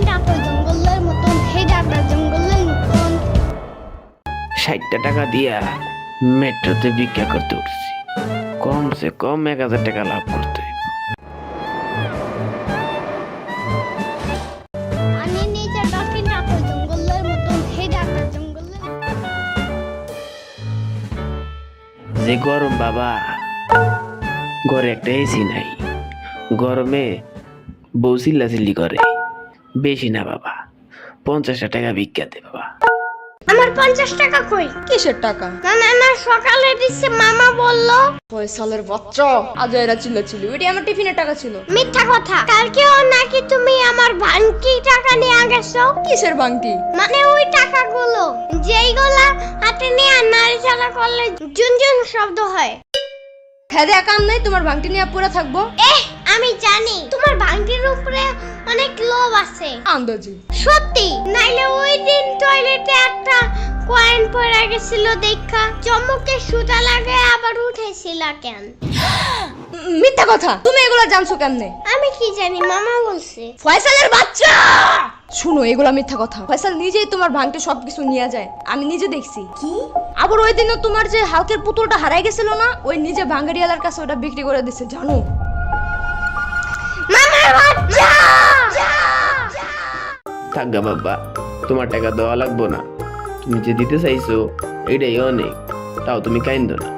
টাকা জঙ্গলের মতন, হে ডাটা জঙ্গলের মতন। 60 টাকা দিয়া মেট্রোতে ভিক্ষা করতে উঠছি, কমসে কম 1000 টাকা লাভ করতে হইব। পানি নিচে ডলফিন টাকা জঙ্গলের মতন, হে ডাটা জঙ্গলের। যে গরম বাবা, ঘরে একটা এসি নাই, গরমে বউ চিল্লাচিল্লি করে। বেশি না বাবা, 50 টাকা ভিক্ষা দে বাবা। আমার 50 টাকা কই? কিসের টাকা? না সকালে দিচ্ছে, মামা বললো। ফয়সালের বাচ্চা, আজ এরা চিল্লাচিল্লি, ওইটা আমার টিফিনের টাকা ছিল। মিথ্যা কথা, কালকেও নাকি তুমি আমার ভাঙতি টাকা নিয়ে গেছো। কিসের বাংটি? মানে ওই টাকাগুলো যেইগুলা হাতে নিয়ে নাড়াচাড়া করলে জুনজুন শব্দ হয়। হ্যাঁ দেখা কাম নাই, তোমার বাংটি নিয়ে পড়ে থাকবো। আমি জানি তোমার ভাঙতির উপরে অনেক লোভ আছে। আন্দাজি। সত্যি, নাইলে ওই দিন টয়লেটে একটা কয়েন পড়ে গেছিল দেখা চমকে সুতা লাগে আবার উঠেছিল কেন? মিথ্যা কথা, তুমি এগুলা জানছো কেমনে? আমি কি জানি, মামা বলছে। ফয়সালের বাচ্চা, শুনো এগুলা মিথ্যা কথা। ফয়সাল নিজেই তোমার ভাঙতে সবকিছু নিয়ে যায়, আমি নিজে দেখছি। কি? আবার ওই দিনও তোমার যে হালকের পুতুলটা হারাই গেছিল না, ওই নিজে ভাঙ্গারিয়ালার কাছে ওটা বিক্রি করে দিছে, জানো? মামার বাচ্চা! থাকগা বাবা, তোমার টাকা দেওয়া লাগবো না, তুমি যে দিতে চাইছো এটাই অনেক, তাও তুমি কাইন্দো না।